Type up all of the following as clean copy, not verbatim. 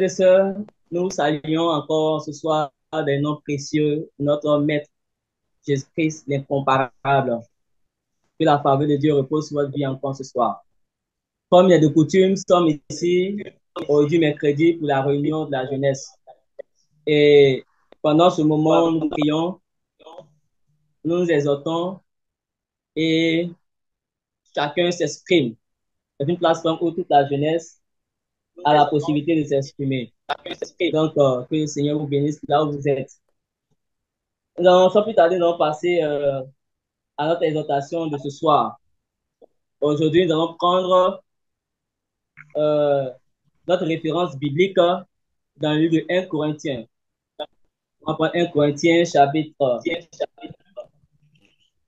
Frères et sœurs, nous saluons encore ce soir des noms précieux, notre Maître Jésus-Christ, l'incomparable. Que la faveur de Dieu repose sur votre vie encore ce soir. Comme il est de coutume, nous sommes ici aujourd'hui mercredi pour la réunion de la jeunesse. Et pendant ce moment, nous prions, nous nous exhortons et chacun s'exprime. C'est une plateforme où toute la jeunesse a la possibilité de s'exprimer. Donc, que le Seigneur vous bénisse là où vous êtes. Nous allons sans plus tarder, nous allons passer à notre exhortation de ce soir. Aujourd'hui, nous allons prendre euh, notre référence biblique dans le livre de 1 Corinthiens. On va prendre 1 Corinthiens, chapitre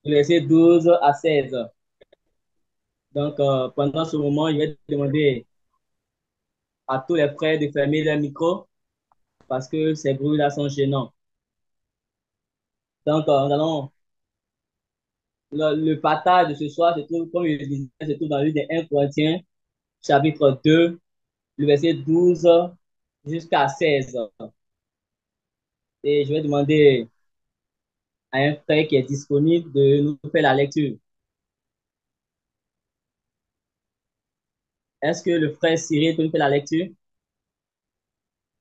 verset 12 à 16. Donc, pendant ce moment, je vais demander à tous les frères de fermer leur micro parce que ces bruits-là sont gênants. Donc, nous allons, le partage de ce soir se trouve, comme je le disais, se trouve dans le livre de 1 Corinthiens, chapitre 2, le verset 12 jusqu'à 16. Et je vais demander à un frère qui est disponible de nous faire la lecture. Est-ce que le frère Cyril peut nous faire la lecture?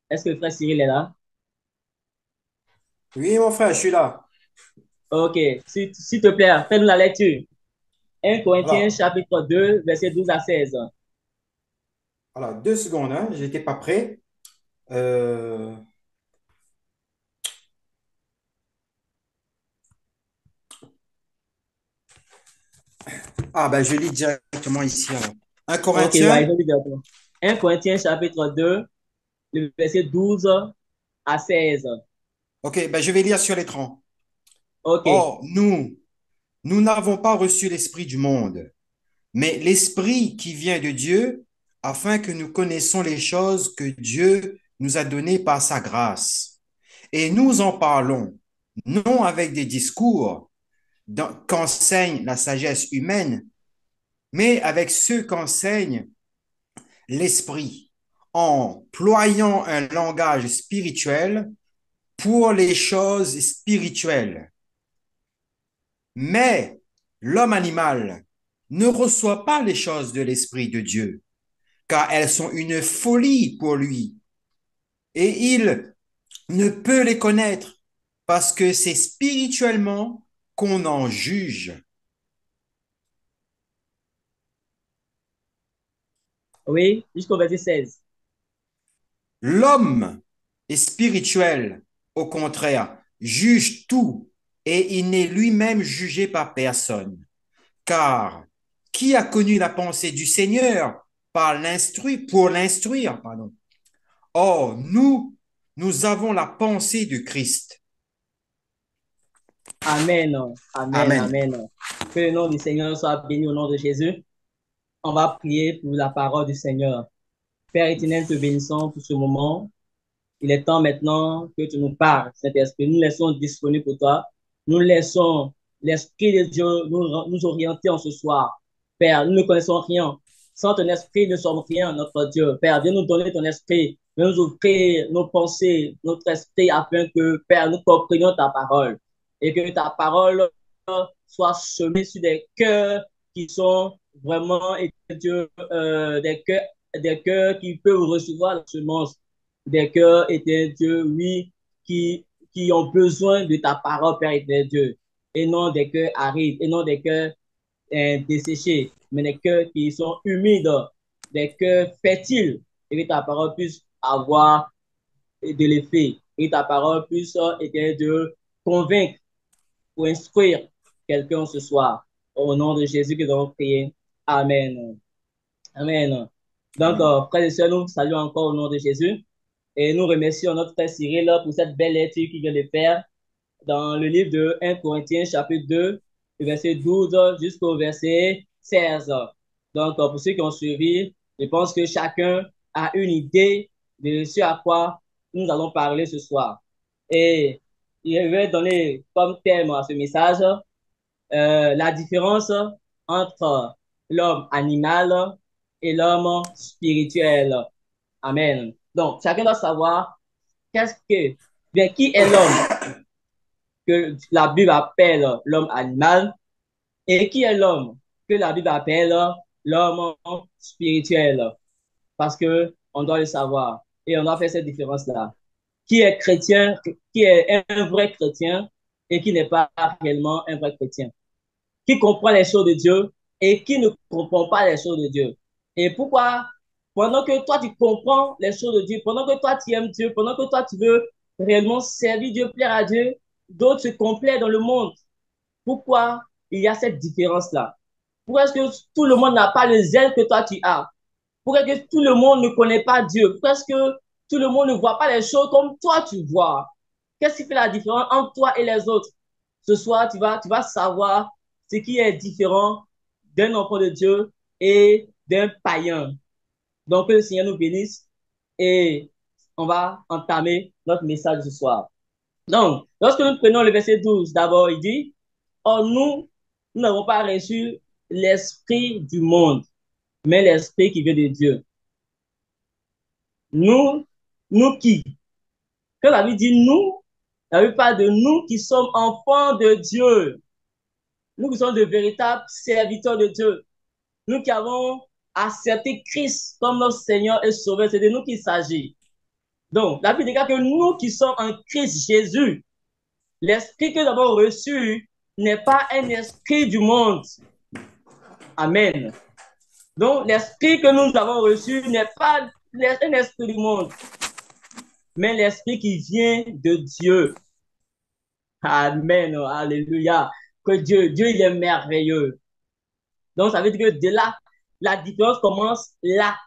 Est-ce que le frère Cyril est là? Oui, mon frère, je suis là. Ok, s'il te plaît, fais-nous la lecture. 1 Corinthiens Alors, chapitre 2, verset 12 à 16. alors 2 secondes, hein, j'étais pas prêt. Euh, ben, je lis directement ici. Alors. 1 Ok, ouais, Corinthiens. je vais dire. 1 Corinthiens chapitre 2, le verset 12 à 16. Ok, ben, je vais lire sur l'écran. Ok, Or, nous n'avons pas reçu l'esprit du monde, mais l'esprit qui vient de Dieu, afin que nous connaissions les choses que Dieu nous a données par sa grâce. Et nous en parlons, non avec des discours qu'enseigne la sagesse humaine, mais avec ceux qu'enseigne l'esprit, en ployant un langage spirituel pour les choses spirituelles. Mais l'homme animal ne reçoit pas les choses de l'esprit de Dieu, car elles sont une folie pour lui, et il ne peut les connaître parce que c'est spirituellement qu'on en juge. oui, jusqu'au verset 16. L'homme est spirituel, au contraire, juge tout et il n'est lui-même jugé par personne. Car qui a connu la pensée du Seigneur pour l'instruire, pardon. Or, nous avons la pensée de Christ. Amen, amen, Amen. amen. Que le nom du Seigneur soit béni au nom de Jésus. On va prier pour la parole du Seigneur. Père éternel, te bénissons pour ce moment. Il est temps maintenant que tu nous parles, Saint-Esprit. Nous laissons disponible pour toi. Nous laissons l'Esprit de Dieu nous orienter en ce soir. Père, nous ne connaissons rien. Sans ton esprit, nous ne sommes rien, notre Dieu. Père, viens nous donner ton esprit. Viens nous ouvrir nos pensées, notre esprit, afin que, Père, nous comprenions ta parole. Et que ta parole soit semée sur des cœurs qui sont vraiment, et Dieu, des cœurs qui peuvent recevoir la semence des cœurs étaient Dieu, oui, qui ont besoin de ta parole, Père éternel Dieu, et non des cœurs arides, et non des cœurs desséchés, mais des cœurs qui sont humides, des cœurs fertiles, et que ta parole puisse avoir de l'effet, et que ta parole puisse, éternel Dieu, convaincre ou instruire quelqu'un ce soir. Au nom de Jésus que nous avons prié. Amen. Amen. Donc, Amen. frères et sœurs, nous saluons encore au nom de Jésus. Et nous remercions notre frère Cyril pour cette belle lecture qu'il vient de faire dans le livre de 1 Corinthiens, chapitre 2, le verset 12 jusqu'au verset 16. Donc, pour ceux qui ont suivi, je pense que chacun a une idée de ce à quoi nous allons parler ce soir. Et je vais donner comme thème à ce message la différence entre l'homme animal et l'homme spirituel. Amen. Donc, chacun doit savoir qu'est-ce que, bien, qui est l'homme que la Bible appelle l'homme animal et qui est l'homme que la Bible appelle l'homme spirituel. Parce que on doit le savoir et on doit faire cette différence-là. Qui est chrétien, qui est un vrai chrétien et qui n'est pas réellement un vrai chrétien. Qui comprend les choses de Dieu et qui ne comprend pas les choses de Dieu. Et pourquoi, pendant que toi tu comprends les choses de Dieu, pendant que toi tu aimes Dieu, pendant que toi tu veux réellement servir Dieu, plaire à Dieu, d'autres se complaisent dans le monde. Pourquoi il y a cette différence-là? Pourquoi est-ce que tout le monde n'a pas le zèle que toi tu as? Pourquoi est-ce que tout le monde ne connaît pas Dieu? Pourquoi est-ce que tout le monde ne voit pas les choses comme toi tu vois? Qu'est-ce qui fait la différence entre toi et les autres? Ce soir, tu vas savoir ce qui est différent d'un enfant de Dieu et d'un païen. Donc, que le Seigneur nous bénisse et on va entamer notre message ce soir. Donc, lorsque nous prenons le verset 12, d'abord, il dit, oh, nous n'avons pas reçu l'esprit du monde, mais l'esprit qui vient de Dieu. Nous, nous qui? Quand la Bible dit nous, la Bible parle de nous qui sommes enfants de Dieu. Nous qui sommes de véritables serviteurs de Dieu. Nous qui avons accepté Christ comme notre Seigneur et Sauveur. C'est de nous qu'il s'agit. Donc, la Bible dit que nous qui sommes en Christ Jésus, l'esprit que nous avons reçu n'est pas un esprit du monde. Amen. Donc, l'esprit que nous avons reçu n'est pas un esprit du monde, mais l'esprit qui vient de Dieu. Amen. Alléluia. Que Dieu, il est merveilleux. Donc, ça veut dire que de là, la différence commence là.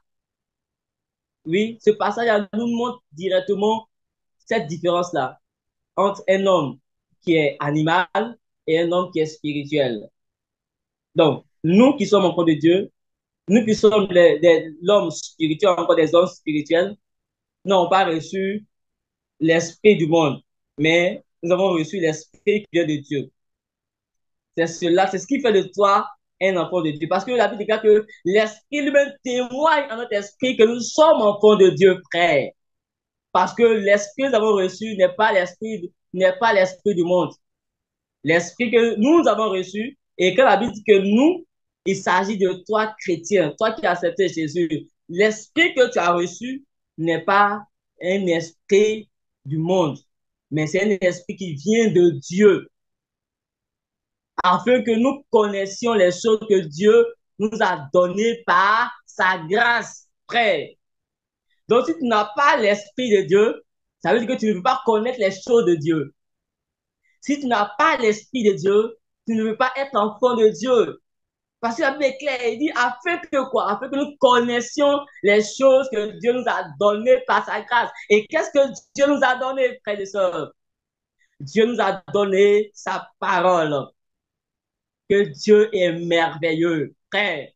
Oui, ce passage nous montre directement cette différence-là entre un homme qui est animal et un homme qui est spirituel. Donc, nous qui sommes enfants de Dieu, nous qui sommes l'homme spirituel, encore des hommes spirituels, n'avons pas reçu l'esprit du monde, mais nous avons reçu l'esprit qui vient de Dieu. C'est cela, c'est ce qui fait de toi un enfant de Dieu. Parce que la Bible dit que l'esprit lui-même témoigne à notre esprit que nous sommes enfants de Dieu, frère. Parce que l'esprit que nous avons reçu n'est pas l'esprit du monde. L'esprit que nous avons reçu, et quand la Bible dit que nous, il s'agit de toi, chrétien, toi qui as accepté Jésus. L'esprit que tu as reçu n'est pas un esprit du monde, mais c'est un esprit qui vient de Dieu, afin que nous connaissions les choses que Dieu nous a données par sa grâce, frère. Donc, si tu n'as pas l'esprit de Dieu, ça veut dire que tu ne peux pas connaître les choses de Dieu. Si tu n'as pas l'esprit de Dieu, tu ne peux pas être enfant de Dieu. Parce que la Bible est claire, il dit, afin que quoi? Afin que nous connaissions les choses que Dieu nous a données par sa grâce. Et qu'est-ce que Dieu nous a donné, frères et sœurs? Dieu nous a donné sa parole. Que Dieu est merveilleux, frère.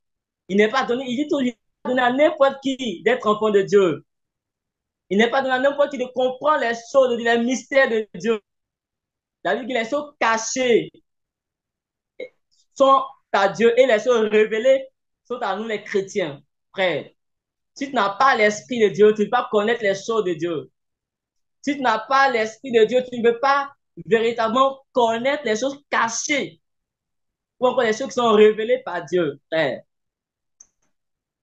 Il n'est pas donné, il dit toujours, il n'est pas donné à n'importe qui d'être enfant de Dieu. Il n'est pas donné à n'importe qui de comprendre les choses, les mystères de Dieu. La Bible dit que les choses cachées sont à Dieu et les choses révélées sont à nous les chrétiens, frère. Si tu n'as pas l'esprit de Dieu, tu ne peux pas connaître les choses de Dieu. Si tu n'as pas l'esprit de Dieu, tu ne peux pas véritablement connaître les choses cachées ou encore les choses qui sont révélées par Dieu, frère.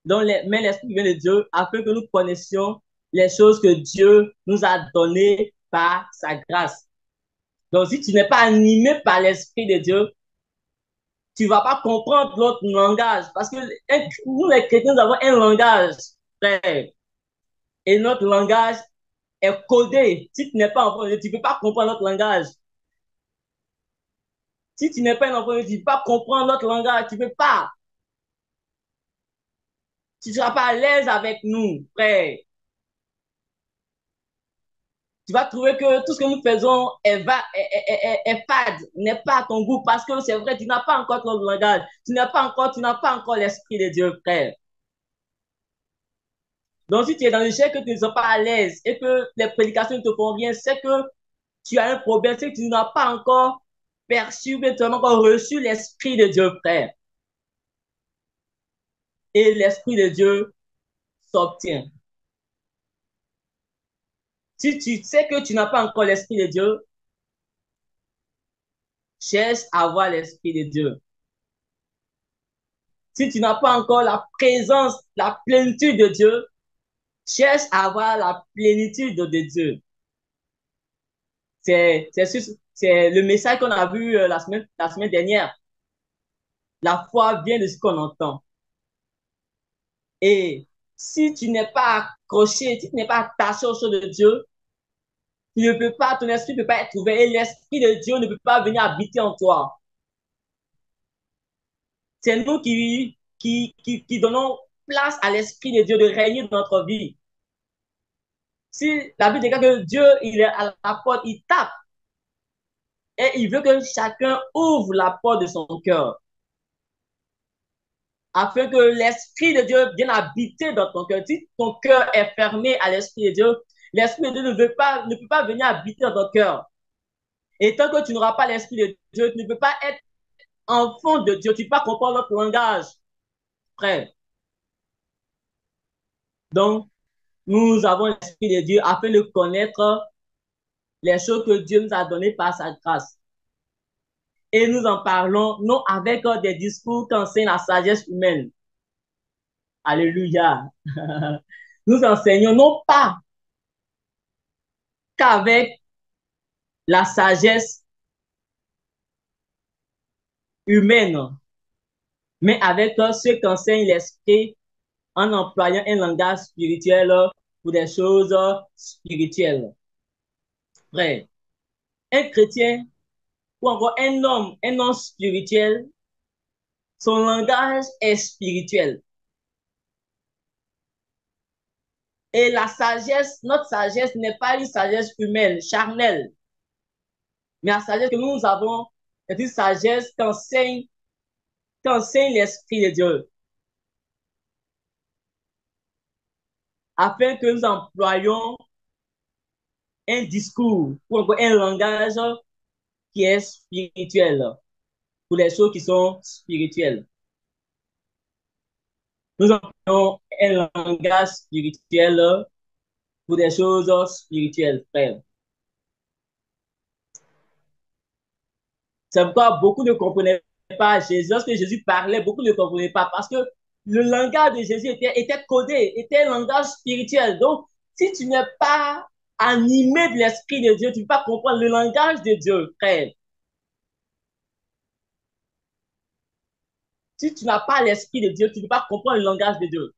Donc, mais l'esprit vient de Dieu afin que nous connaissions les choses que Dieu nous a données par sa grâce. Donc, si tu n'es pas animé par l'esprit de Dieu, tu ne vas pas comprendre notre langage. Parce que nous, les chrétiens, nous avons un langage, frère. Et notre langage est codé. Si tu n'es pas enfant de Dieu, tu ne peux pas comprendre notre langage. Si tu n'es pas un enfant de Dieu, tu ne peux pas comprendre notre langage. Tu ne peux pas. Tu ne seras pas à l'aise avec nous, frère. Tu vas trouver que tout ce que nous faisons est fade, n'est pas à ton goût, parce que c'est vrai, tu n'as pas encore ton langage, tu n'as pas encore l'esprit de Dieu, frère. Donc, si tu es dans le chèque que tu ne sens pas à l'aise et que les prédications ne te font rien, c'est que tu as un problème, c'est que tu n'as pas encore perçu, mais tu n'as pas encore reçu l'esprit de Dieu, frère. Et l'esprit de Dieu s'obtient. Si tu sais que tu n'as pas encore l'Esprit de Dieu, cherche à avoir l'Esprit de Dieu. Si tu n'as pas encore la présence, la plénitude de Dieu, cherche à avoir la plénitude de Dieu. C'est le message qu'on a vu la semaine dernière. La foi vient de ce qu'on entend. Et si tu n'es pas accroché, si tu n'es pas attaché aux choses de Dieu, tu ne peux pas, ton esprit ne peut pas être ouvert et l'Esprit de Dieu ne peut pas venir habiter en toi. C'est nous qui donnons place à l'Esprit de Dieu de régner dans notre vie. Si la Bible dit que Dieu, il est à la porte, il tape et il veut que chacun ouvre la porte de son cœur afin que l'Esprit de Dieu vienne habiter dans ton cœur. Si ton cœur est fermé à l'Esprit de Dieu, l'Esprit de Dieu ne peut pas venir habiter dans ton cœur. Et tant que tu n'auras pas l'Esprit de Dieu, tu ne peux pas être enfant de Dieu. Tu ne peux pas comprendre notre langage, frère. Donc, nous avons l'Esprit de Dieu afin de connaître les choses que Dieu nous a données par sa grâce. Et nous en parlons non avec des discours qu'enseigne la sagesse humaine. Alléluia. Nous enseignons non pas qu'avec la sagesse humaine, mais avec ce qu'enseigne l'Esprit en employant un langage spirituel pour des choses spirituelles. Frère, un chrétien ou encore un homme spirituel, son langage est spirituel. Et la sagesse, notre sagesse n'est pas une sagesse humaine, charnelle, mais la sagesse que nous avons est une sagesse qu'enseigne l'Esprit de Dieu, afin que nous employions un discours ou encore un langage qui est spirituel, pour les choses qui sont spirituelles. Nous employons un langage spirituel pour des choses spirituelles, frère. C'est pourquoi beaucoup ne comprenaient pas Jésus. Lorsque Jésus parlait, beaucoup ne comprenaient pas parce que le langage de Jésus était codé, était un langage spirituel. Donc, si tu n'es pas animé de l'Esprit de Dieu, tu ne peux pas comprendre le langage de Dieu, frère. Si tu n'as pas l'Esprit de Dieu, tu ne peux pas comprendre le langage de Dieu.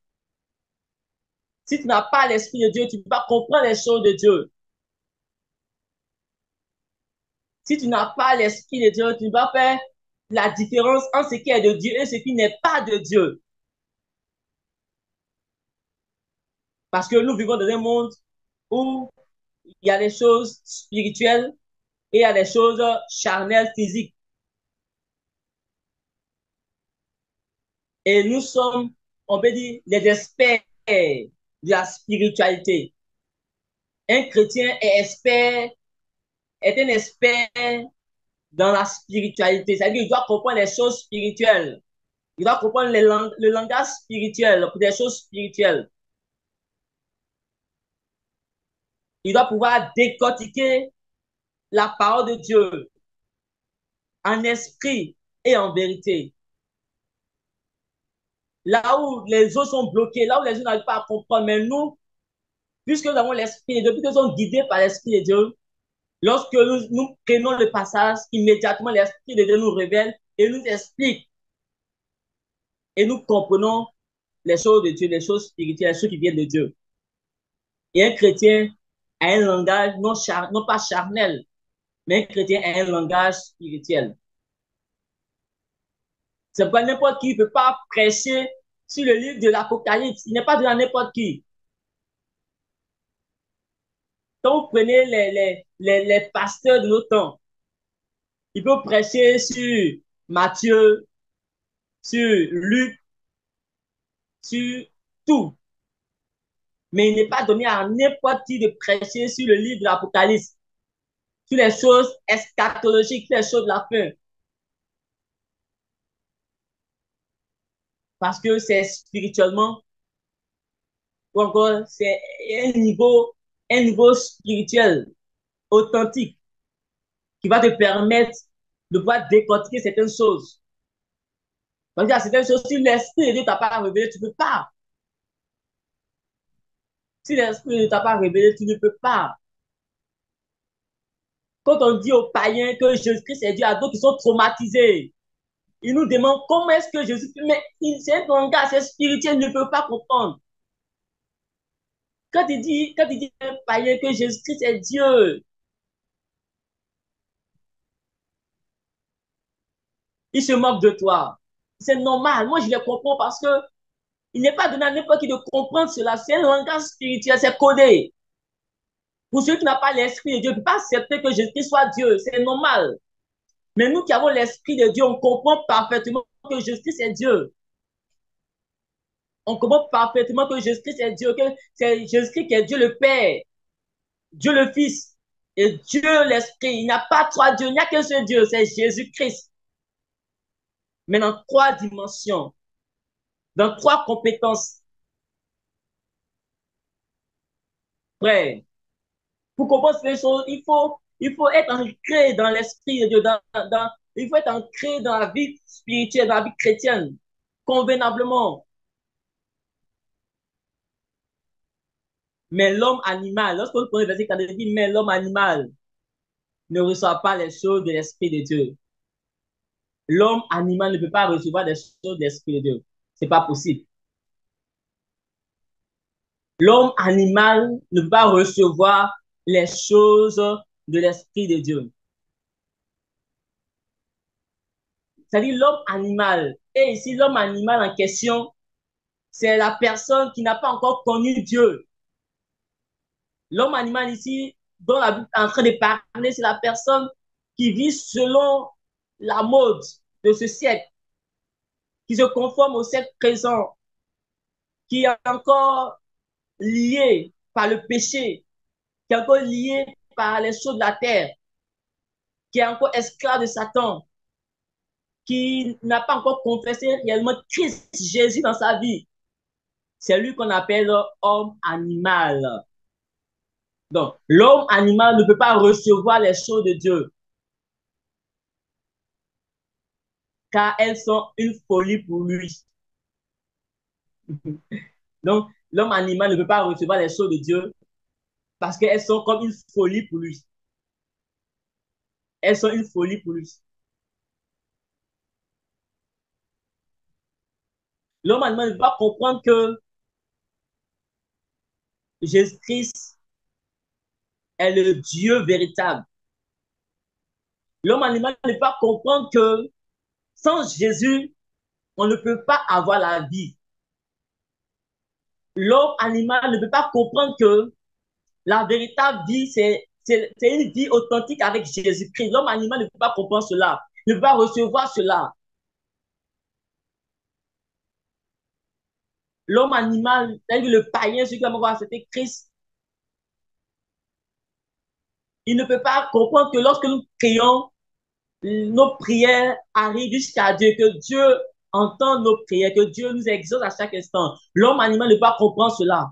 Si tu n'as pas l'Esprit de Dieu, tu ne peux pas comprendre les choses de Dieu. Si tu n'as pas l'Esprit de Dieu, tu ne vas faire la différence entre ce qui est de Dieu et ce qui n'est pas de Dieu. Parce que nous vivons dans un monde où il y a des choses spirituelles et il y a des choses charnelles, physiques. Et nous sommes, on peut dire, les experts de la spiritualité. Un chrétien est un expert dans la spiritualité. C'est-à-dire qu'il doit comprendre les choses spirituelles. Il doit comprendre le langage spirituel pour des choses spirituelles. Il doit pouvoir décortiquer la parole de Dieu en esprit et en vérité. Là où les autres sont bloqués, là où les autres n'arrivent pas à comprendre, mais nous, puisque nous avons l'Esprit de Dieu, puisque nous sommes guidés par l'Esprit de Dieu, lorsque nous prenons le passage, immédiatement l'Esprit de Dieu nous révèle et nous explique et nous comprenons les choses de Dieu, les choses spirituelles, les choses qui viennent de Dieu. Et un chrétien a un langage non pas charnel, mais un chrétien a un langage spirituel. C'est pourquoi n'importe qui ne peut pas prêcher sur le livre de l'Apocalypse. Il n'est pas de n'importe qui. Quand vous prenez les pasteurs de nos temps, ils peuvent prêcher sur Matthieu, sur Luc, sur tout. Mais il n'est pas donné à n'importe qui de prêcher sur le livre de l'Apocalypse, sur les choses eschatologiques, sur les choses de la fin. Parce que c'est spirituellement, ou encore c'est un niveau un niveau spirituel authentique qui va te permettre de pouvoir décortiquer certaines choses. Parce qu'il y a certaines choses, si l'Esprit de Dieu t'a pas révélé, tu ne peux pas. Si l'Esprit ne t'a pas révélé, tu ne peux pas. Quand on dit aux païens que Jésus-Christ est Dieu, à d'autres qui sont traumatisés, ils nous demandent comment est-ce que Jésus... Mais c'est un langage, c'est spirituel, ils ne peuvent pas comprendre. Quand il dit à un païen que Jésus-Christ est Dieu, il se moque de toi. C'est normal. Moi, je les comprends parce que il n'est pas donné à n'importe qui de comprendre cela. C'est un langage spirituel, c'est codé. Pour ceux qui n'ont pas l'Esprit de Dieu, ne peuvent pas accepter que Jésus-Christ soit Dieu. C'est normal. Mais nous qui avons l'Esprit de Dieu, on comprend parfaitement que Jésus-Christ est Dieu. On comprend parfaitement que Jésus-Christ est Dieu, que c'est Jésus-Christ qui est Dieu le Père, Dieu le Fils et Dieu l'Esprit. Il n'y a pas trois dieux, il n'y a qu'un seul Dieu, c'est Jésus-Christ. Mais dans trois dimensions, dans trois compétences. Frère, pour comprendre ces choses, il faut être ancré dans l'Esprit de Dieu, il faut être ancré dans la vie spirituelle, dans la vie chrétienne, convenablement. Mais l'homme animal, lorsqu'on connaît le verset 4, il dit, mais l'homme animal ne reçoit pas les choses de l'Esprit de Dieu. L'homme animal ne peut pas recevoir des choses de l'Esprit de Dieu. C'est pas possible. L'homme animal ne peut pas recevoir les choses de l'Esprit de Dieu. C'est-à-dire l'homme animal. Et ici, l'homme animal en question, c'est la personne qui n'a pas encore connu Dieu. L'homme animal ici, dont la Bible est en train de parler, c'est la personne qui vit selon la mode de ce siècle, qui se conforme au siècle présent, qui est encore lié par le péché, qui est encore lié par les choses de la terre, qui est encore esclave de Satan, qui n'a pas encore confessé réellement Christ Jésus dans sa vie. C'est lui qu'on appelle homme animal. Donc, l'homme animal ne peut pas recevoir les choses de Dieu, car elles sont une folie pour lui. Donc, l'homme animal ne peut pas recevoir les choses de Dieu parce qu'elles sont comme une folie pour lui. Elles sont une folie pour lui. L'homme animal ne peut pas comprendre que Jésus-Christ est le Dieu véritable. L'homme animal ne peut pas comprendre que sans Jésus, on ne peut pas avoir la vie. L'homme animal ne peut pas comprendre que la véritable vie, c'est une vie authentique avec Jésus-Christ. L'homme animal ne peut pas comprendre cela, ne peut pas recevoir cela. L'homme animal, le païen, celui qui va avoir accepté Christ, il ne peut pas comprendre que lorsque nous prions, nos prières arrivent jusqu'à Dieu, que Dieu entend nos prières, que Dieu nous exauce à chaque instant. L'homme animal ne peut pas comprendre cela.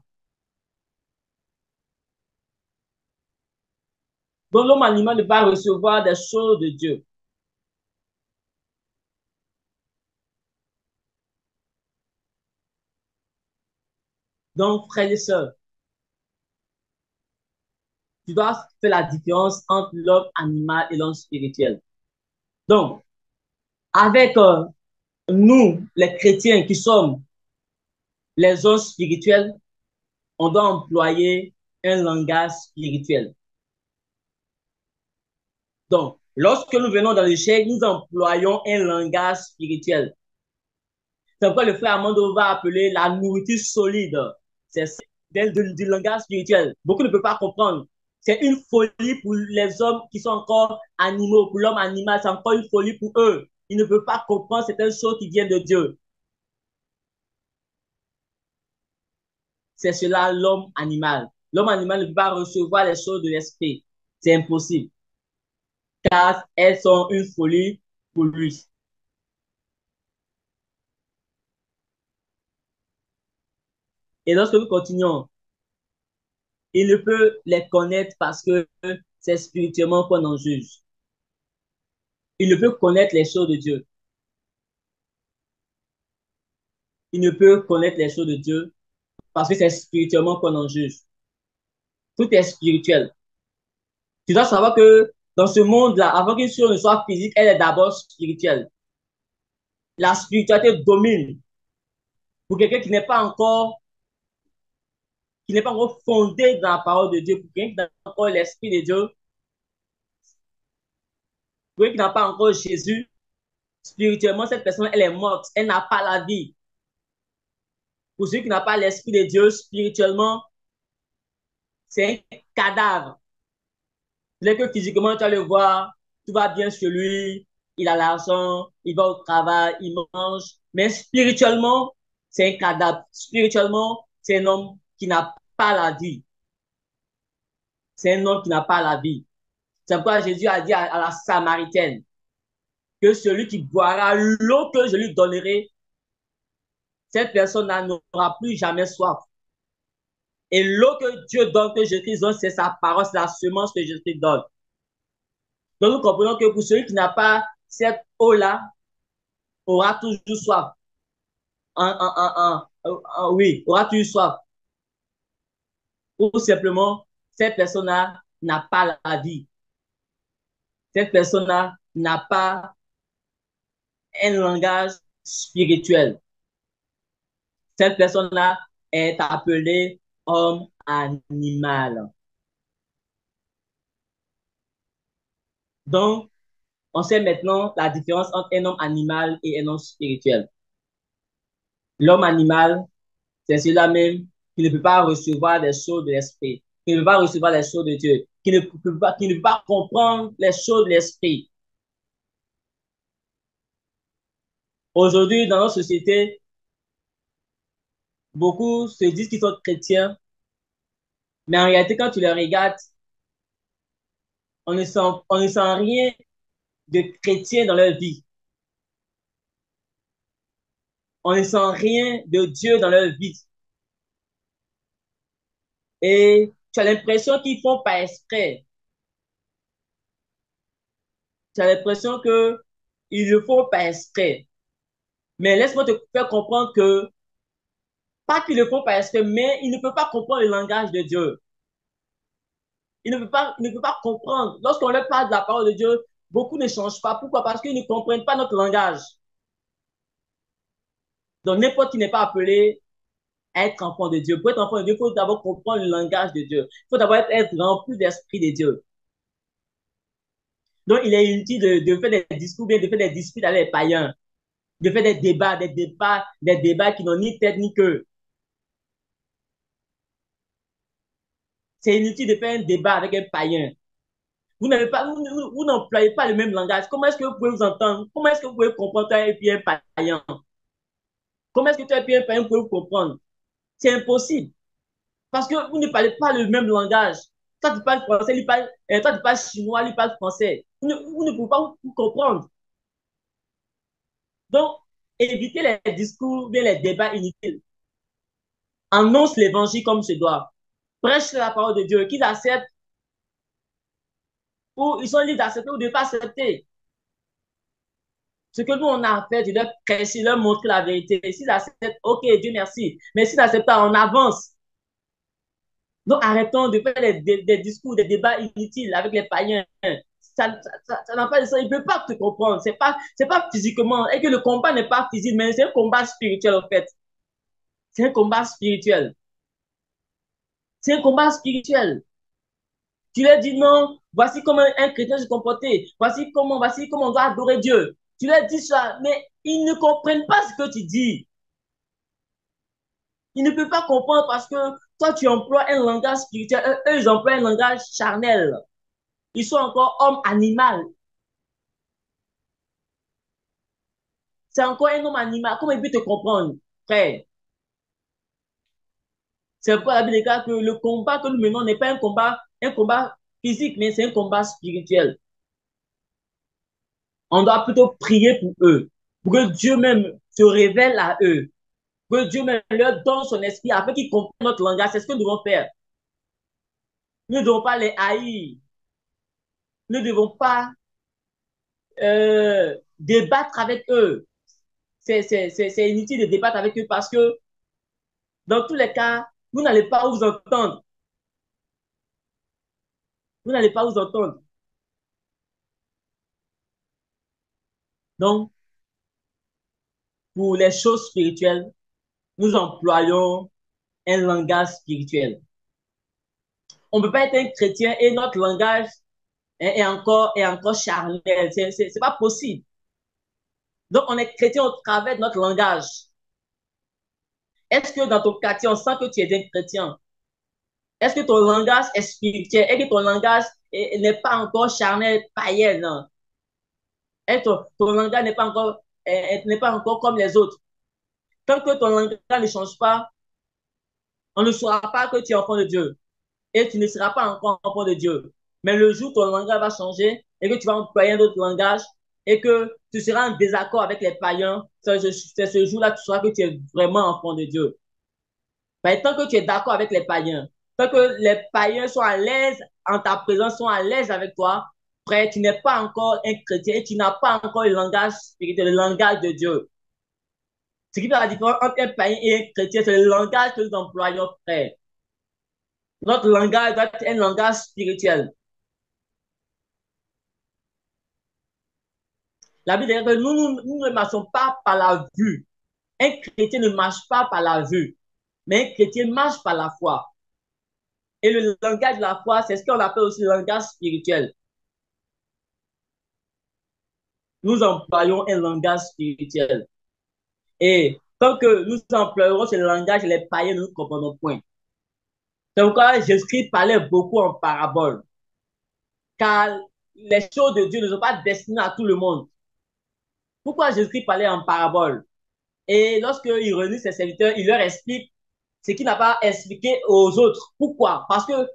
Donc l'homme animal ne peut pas recevoir des choses de Dieu. Donc, frères et sœurs, tu dois faire la différence entre l'homme animal et l'homme spirituel. Donc, avec nous, les chrétiens qui sommes les hommes spirituels, on doit employer un langage spirituel. Donc, lorsque nous venons dans le chèque, nous employons un langage spirituel. C'est pourquoi le frère Amando va appeler la nourriture solide. C'est du langage spirituel. Beaucoup ne peuvent pas comprendre. C'est une folie pour les hommes qui sont encore animaux. Pour l'homme animal, c'est encore une folie pour eux. Ils ne peuvent pas comprendre certaines choses qui viennent de Dieu. C'est cela l'homme animal. L'homme animal ne peut pas recevoir les choses de l'esprit. C'est impossible. Car elles sont une folie pour lui. Et lorsque nous continuons, Il ne peut les connaître parce que c'est spirituellement qu'on en juge. Il ne peut connaître les choses de Dieu. Il ne peut connaître les choses de Dieu parce que c'est spirituellement qu'on en juge. Tout est spirituel. Tu dois savoir que dans ce monde-là, avant qu'une chose ne soit physique, elle est d'abord spirituelle. La spiritualité domine. Pour quelqu'un qui n'est pas encore fondé dans la parole de Dieu, pour quelqu'un qui n'a pas encore l'Esprit de Dieu, pour quelqu'un qui n'a pas encore Jésus, spirituellement, cette personne, elle est morte. Elle n'a pas la vie. Pour celui qui n'a pas l'Esprit de Dieu, spirituellement, c'est un cadavre. C'est que physiquement, tu vas le voir, tout va bien chez lui, il a l'argent, il va au travail, il mange. Mais spirituellement, c'est un cadavre. Spirituellement, c'est un homme qui n'a pas la vie. C'est un homme qui n'a pas la vie. C'est pourquoi Jésus a dit à la Samaritaine que celui qui boira l'eau que je lui donnerai, cette personne n'aura plus jamais soif. Et l'eau que Dieu donne, que Jésus donne, c'est sa parole, c'est la semence que Jésus donne. Donc nous comprenons que pour celui qui n'a pas cette eau-là, aura toujours soif. Oui, aura toujours soif. Ou simplement, cette personne-là n'a pas la vie. Cette personne-là n'a pas un langage spirituel. Cette personne-là est appelée homme animal. Donc, on sait maintenant la différence entre un homme animal et un homme spirituel. L'homme animal, c'est celui-là même qui ne peut pas recevoir les choses de l'esprit, qui ne peut pas recevoir les choses de Dieu, qui ne peut pas comprendre les choses de l'esprit. Aujourd'hui, dans notre société, beaucoup se disent qu'ils sont chrétiens, mais en réalité, quand tu les regardes, on ne sent rien de chrétien dans leur vie. On ne sent rien de Dieu dans leur vie. Et tu as l'impression qu'ils font pas exprès. Tu as l'impression qu'ils ne font pas exprès. Mais laisse-moi te faire comprendre que, pas qu'ils ne font pas exprès, mais ils ne peuvent pas comprendre le langage de Dieu. Ils ne peuvent pas comprendre. Lorsqu'on leur parle de la parole de Dieu, beaucoup ne changent pas. Pourquoi? Parce qu'ils ne comprennent pas notre langage. Donc, n'importe qui n'est pas appelé à être enfant de Dieu. Pour être enfant de Dieu, il faut d'abord comprendre le langage de Dieu. Il faut d'abord être rempli d'esprit de Dieu. Donc, il est inutile de faire des discours, bien de faire des disputes avec les païens, de faire des débats qui n'ont ni tête ni queue. C'est inutile de faire un débat avec un païen. Vous n'employez pas le même langage. Comment est-ce que vous pouvez vous entendre? Comment est-ce que vous pouvez comprendre toi et puis un païen? Comment est-ce que toi et puis un païen pouvez vous comprendre? C'est impossible. Parce que vous ne parlez pas le même langage. Toi, tu parles français, toi, tu parles chinois, lui parle français. Vous ne pouvez pas vous comprendre. Donc, évitez les discours, bien les débats inutiles. Annonce l'évangile comme se doit. Prêche la parole de Dieu, qu'ils acceptent ou ils sont libres d'accepter ou de ne pas accepter. Ce que nous, on a à faire, c'est leur prêcher, leur montrer la vérité. S'ils acceptent, ok, Dieu merci. Mais s'ils n'acceptent pas, on avance. Donc, arrêtons de faire des discours, des débats inutiles avec les païens. Ça n'a pas de sens. Ils ne peuvent pas te comprendre. C'est pas physiquement. Et que le combat n'est pas physique, mais c'est un combat spirituel, en fait. C'est un combat spirituel. C'est un combat spirituel. Tu leur dis non, voici comment un chrétien se comporter, voici comment on doit adorer Dieu. Tu leur dis ça, mais ils ne comprennent pas ce que tu dis. Ils ne peuvent pas comprendre parce que toi, tu emploies un langage spirituel, eux, ils emploient un langage charnel. Ils sont encore hommes animal. C'est encore un homme animal. Comment il peut te comprendre, frère? C'est pourquoi la Bible déclare que le combat que nous menons n'est pas un combat physique, mais c'est un combat spirituel. On doit plutôt prier pour eux, pour que Dieu même se révèle à eux, que Dieu même leur donne son esprit afin qu'ils comprennent notre langage. C'est ce que nous devons faire. Nous ne devons pas les haïr. Nous ne devons pas débattre avec eux. C'est inutile de débattre avec eux parce que dans tous les cas, vous n'allez pas vous entendre. Vous n'allez pas vous entendre. Donc, pour les choses spirituelles, nous employons un langage spirituel. On ne peut pas être un chrétien et notre langage est encore charnel. C'est pas possible. Donc, on est chrétien au travers de notre langage. Est-ce que dans ton quartier, on sent que tu es un chrétien? Est-ce que ton langage est spirituel? Est-ce que ton langage n'est pas encore charnel, païen? Non? Est-ce que ton langage n'est pas encore comme les autres? Tant que ton langage ne change pas, on ne saura pas que tu es enfant de Dieu. Et tu ne seras pas encore enfant de Dieu. Mais le jour où ton langage va changer et que tu vas employer un autre langage et que tu seras en désaccord avec les païens, c'est ce jour-là que tu sauras que tu es vraiment enfant de Dieu. Mais tant que tu es d'accord avec les païens, tant que les païens sont à l'aise en ta présence, sont à l'aise avec toi, frère, tu n'es pas encore un chrétien et tu n'as pas encore le langage spirituel, le langage de Dieu. Ce qui fait la différence entre un païen et un chrétien, c'est le langage que nous employons, frère. Notre langage doit être un langage spirituel. La Bible dit que nous ne marchons pas par la vue. Un chrétien ne marche pas par la vue, mais un chrétien marche par la foi. Et le langage de la foi, c'est ce qu'on appelle aussi le langage spirituel. Nous employons un langage spirituel. Et tant que nous employerons ce langage, les païens ne nous comprendront point. C'est pourquoi Jésus parlait beaucoup en parabole. Car les choses de Dieu ne sont pas destinées à tout le monde. Pourquoi Jésus parlait en parabole? Et lorsqu'il réunit ses serviteurs, il leur explique ce qu'il n'a pas expliqué aux autres. Pourquoi? Parce que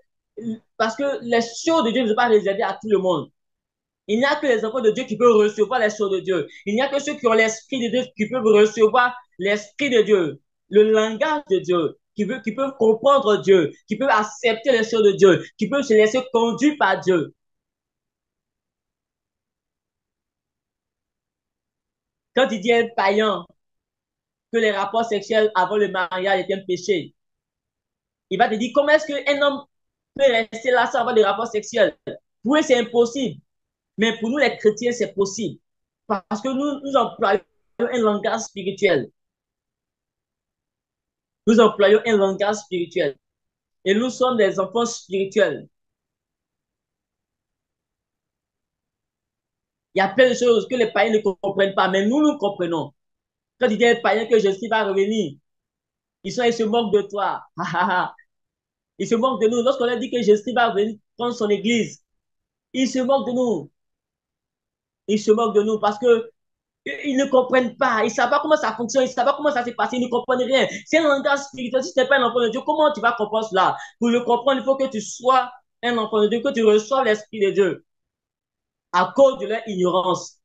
les choses de Dieu ne sont pas réservées à tout le monde. Il n'y a que les enfants de Dieu qui peuvent recevoir les choses de Dieu. Il n'y a que ceux qui ont l'esprit de Dieu qui peuvent recevoir l'esprit de Dieu, le langage de Dieu, qui peuvent comprendre Dieu, qui peuvent accepter les choses de Dieu, qui peuvent se laisser conduire par Dieu. Quand il dit à un païen que les rapports sexuels avant le mariage étaient un péché, il va te dire comment est-ce qu'un homme peut rester là sans avoir des rapports sexuels? Pour eux, c'est impossible. Mais pour nous, les chrétiens, c'est possible. Parce que nous employons un langage spirituel. Nous employons un langage spirituel. Et nous sommes des enfants spirituels. Il y a plein de choses que les païens ne comprennent pas, mais nous comprenons. Quand il dit à un païen que Jésus va revenir, ils se moquent de toi. Ils se moquent de nous. Lorsqu'on leur dit que Jésus va venir prendre son église, ils se moquent de nous. Ils se moquent de nous parce que ils ne comprennent pas. Ils ne savent pas comment ça fonctionne. Ils ne savent pas comment ça s'est passé. Ils ne comprennent rien. C'est un langage spirituel. Si tu n'es pas un enfant de Dieu, comment tu vas comprendre cela? Pour le comprendre, il faut que tu sois un enfant de Dieu, que tu reçoives l'Esprit de Dieu à cause de leur ignorance.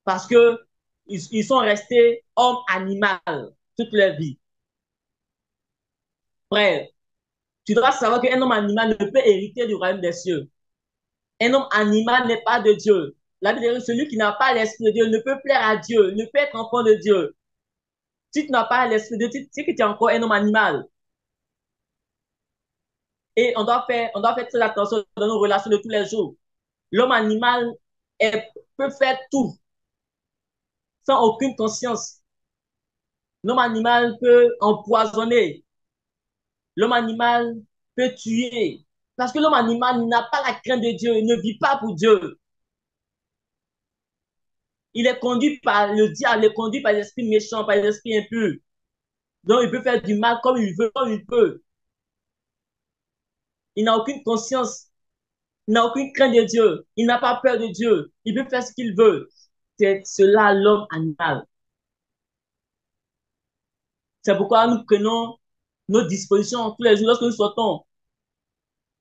Parce que ils sont restés hommes animal toute leur vie. Frère, tu dois savoir qu'un homme animal ne peut hériter du royaume des cieux. Un homme animal n'est pas de Dieu. La Bible dit que celui qui n'a pas l'Esprit de Dieu ne peut plaire à Dieu, ne peut être enfant de Dieu. Si tu n'as pas l'Esprit de Dieu, c'est que tu es encore un homme animal. Et on doit faire très attention dans nos relations de tous les jours. L'homme animal peut faire tout sans aucune conscience. L'homme animal peut empoisonner. L'homme animal peut tuer. Parce que l'homme animal n'a pas la crainte de Dieu. Il ne vit pas pour Dieu. Il est conduit par le diable, il est conduit par les esprits méchants, par les esprits impurs. Donc, il peut faire du mal comme il veut, comme il peut. Il n'a aucune conscience. Il n'a aucune crainte de Dieu. Il n'a pas peur de Dieu. Il peut faire ce qu'il veut. C'est cela l'homme animal. C'est pourquoi nous prenons nos dispositions tous les jours lorsque nous sortons.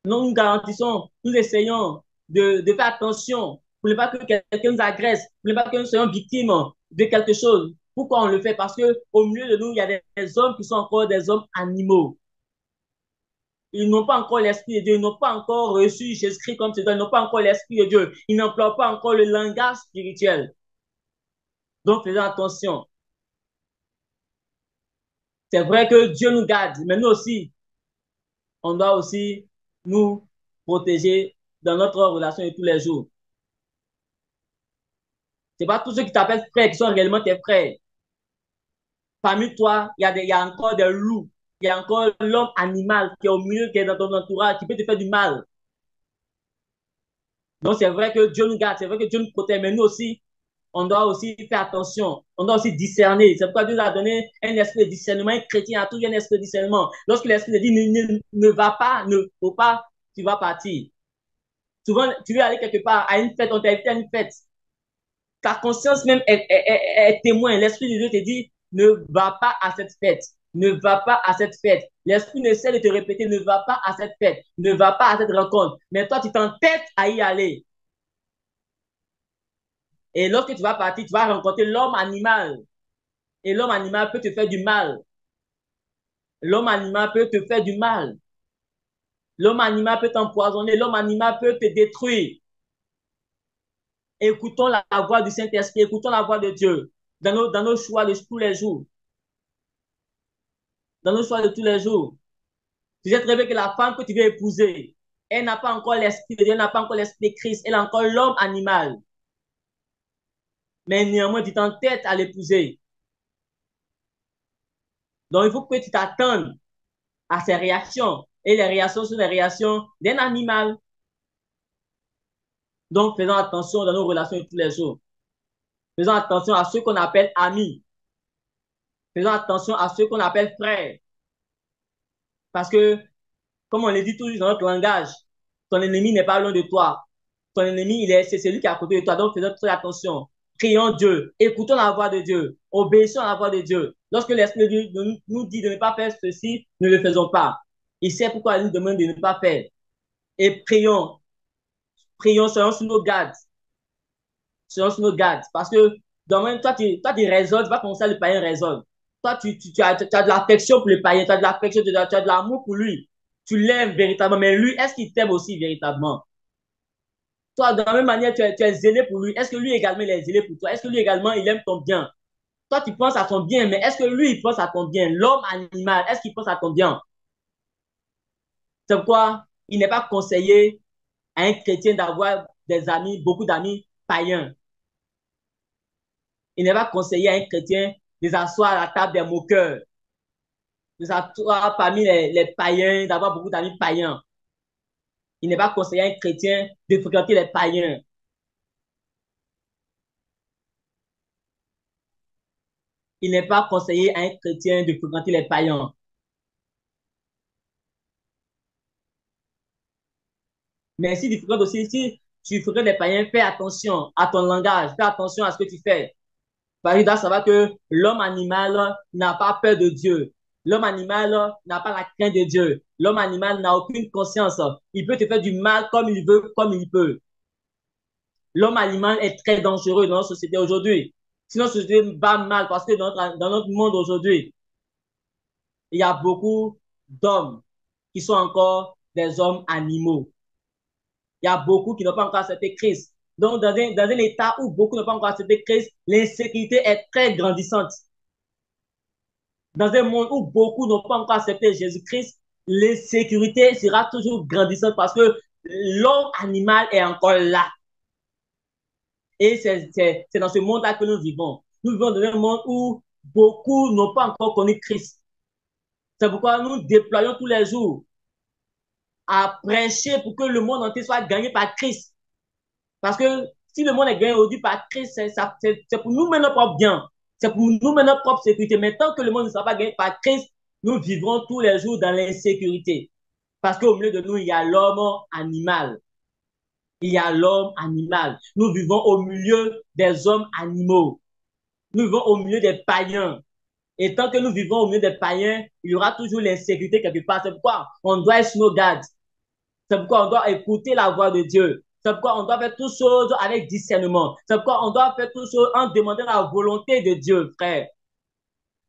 Nous garantissons, nous essayons de faire attention pour ne pas que quelqu'un nous agresse, pour ne pas que nous soyons victimes de quelque chose. Pourquoi on le fait? Parce qu'au milieu de nous, il y a des hommes qui sont encore des hommes animaux. Ils n'ont pas encore l'Esprit de Dieu. Ils n'ont pas encore reçu Jésus-Christ comme Seigneur. Ils n'ont pas encore l'Esprit de Dieu. Ils n'emploient pas encore le langage spirituel. Donc, faisons attention. C'est vrai que Dieu nous garde, mais nous aussi, on doit aussi nous protéger dans notre relation de tous les jours. Ce n'est pas tous ceux qui t'appellent frère qui sont réellement tes frères. Parmi toi, il y a encore des loups. Il y a encore l'homme animal qui est au milieu, qui est dans ton entourage, qui peut te faire du mal. Donc, c'est vrai que Dieu nous garde, c'est vrai que Dieu nous protège, mais nous aussi, on doit aussi faire attention. On doit aussi discerner. C'est pourquoi Dieu nous a donné un esprit de discernement. Un chrétien a toujours un esprit de discernement. Lorsque l'esprit te dit ne va pas, ne faut pas, tu vas partir. Souvent, tu veux aller quelque part à une fête, on t'a invité à une fête. Ta conscience même est témoin. L'esprit de Dieu te dit ne va pas à cette fête. Ne va pas à cette fête. L'esprit ne cesse de te répéter ne va pas à cette fête. Ne va pas à cette rencontre. Mais toi, tu t'entêtes à y aller. Et lorsque tu vas partir, tu vas rencontrer l'homme animal. Et l'homme animal peut te faire du mal. L'homme animal peut te faire du mal. L'homme animal peut t'empoisonner. L'homme animal peut te détruire. Écoutons la voix du Saint-Esprit. Écoutons la voix de Dieu dans nos choix de tous les jours. Dans nos choix de tous les jours. Tu sais très bien que la femme que tu veux épouser, elle n'a pas encore l'esprit de Dieu, elle n'a pas encore l'esprit de Christ. Elle a encore l'homme animal. Mais néanmoins, tu t'entêtes à l'épouser. Donc, il faut que tu t'attendes à ses réactions. Et les réactions sont les réactions d'un animal. Donc, faisons attention dans nos relations de tous les jours. Faisons attention à ceux qu'on appelle amis. Faisons attention à ceux qu'on appelle frères. Parce que, comme on le dit toujours dans notre langage, ton ennemi n'est pas loin de toi. Ton ennemi, c'est celui qui est à côté de toi. Donc, faisons très attention. Prions Dieu. Écoutons la voix de Dieu. Obéissons à la voix de Dieu. Lorsque l'Esprit de Dieu nous dit de ne pas faire ceci, ne le faisons pas. Il sait pourquoi il nous demande de ne pas faire. Et prions. Prions, soyons sur nos gardes. Soyons sur nos gardes. Parce que, demain, toi, tu raisonnes, tu vas commencer à le païen raisonne. Toi, tu as de l'affection pour le païen, tu as de l'affection, tu as de l'amour pour lui. Tu l'aimes véritablement. Mais lui, est-ce qu'il t'aime aussi véritablement? Toi, de la même manière, tu es zélé pour lui. Est-ce que lui également, il est zélé pour toi? Est-ce que lui également, il aime ton bien? Toi, tu penses à ton bien, mais est-ce que lui, il pense à ton bien? L'homme animal, est-ce qu'il pense à ton bien? C'est pourquoi il n'est pas conseillé à un chrétien d'avoir des amis, beaucoup d'amis païens. Il n'est pas conseillé à un chrétien de s'asseoir à la table des moqueurs, de s'asseoir parmi les païens, d'avoir beaucoup d'amis païens. Il n'est pas conseillé à un chrétien de fréquenter les païens. Il n'est pas conseillé à un chrétien de fréquenter les païens. Mais si tu fréquentes aussi, si tu fréquentes les païens, fais attention à ton langage, fais attention à ce que tu fais. Parce que tu dois savoir que l'homme animal n'a pas peur de Dieu. L'homme animal n'a pas la crainte de Dieu. L'homme animal n'a aucune conscience. Il peut te faire du mal comme il veut, comme il peut. L'homme animal est très dangereux dans notre société aujourd'hui. Sinon, notre société va mal parce que dans notre monde aujourd'hui, il y a beaucoup d'hommes qui sont encore des hommes animaux. Il y a beaucoup qui n'ont pas encore accepté Christ. Donc, dans un état où beaucoup n'ont pas encore accepté Christ, l'insécurité est très grandissante. Dans un monde où beaucoup n'ont pas encore accepté Jésus-Christ, l'insécurité sera toujours grandissante parce que l'homme animal est encore là. Et c'est dans ce monde-là que nous vivons. Nous vivons dans un monde où beaucoup n'ont pas encore connu Christ. C'est pourquoi nous déployons tous les jours à prêcher pour que le monde entier soit gagné par Christ. Parce que si le monde est gagné aujourd'hui par Christ, c'est pour nous mettre notre propre bien. C'est pour nous mettre notre propre sécurité. Mais tant que le monde ne sera pas gagné par Christ, nous vivrons tous les jours dans l'insécurité. Parce qu'au milieu de nous, il y a l'homme animal. Il y a l'homme animal. Nous vivons au milieu des hommes animaux. Nous vivons au milieu des païens. Et tant que nous vivons au milieu des païens, il y aura toujours l'insécurité quelque part. C'est pourquoi on doit être sur nos gardes. C'est pourquoi on doit écouter la voix de Dieu. C'est pourquoi on doit faire toutes choses avec discernement. C'est pourquoi on doit faire toutes choses en demandant la volonté de Dieu, frère.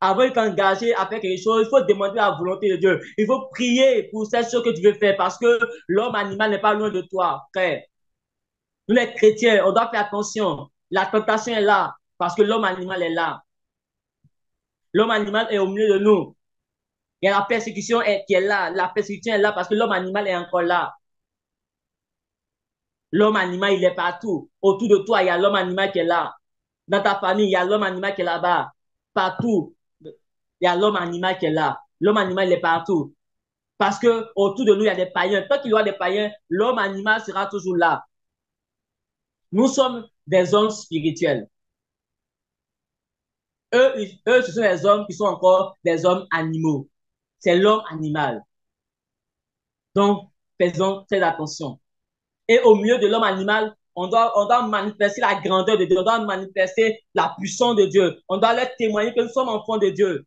Avant de t'engager à faire quelque chose, il faut demander la volonté de Dieu. Il faut prier pour cette chose que tu veux faire parce que l'homme animal n'est pas loin de toi, frère. Nous, les chrétiens, on doit faire attention. La tentation est là parce que l'homme animal est là. L'homme animal est au milieu de nous. Il y a la persécution qui est là. La persécution est là parce que l'homme animal est encore là. L'homme animal, il est partout. Autour de toi, il y a l'homme animal qui est là. Dans ta famille, il y a l'homme animal qui est là-bas. Partout, il y a l'homme animal qui est là. L'homme animal, il est partout. Parce que autour de nous, il y a des païens. Tant qu'il y aura des païens, l'homme animal sera toujours là. Nous sommes des hommes spirituels. Eux, ce sont des hommes qui sont encore des hommes animaux. C'est l'homme animal. Donc, faisons très attention. Et au milieu de l'homme animal, on doit manifester la grandeur de Dieu, on doit manifester la puissance de Dieu, on doit leur témoigner que nous sommes enfants de Dieu.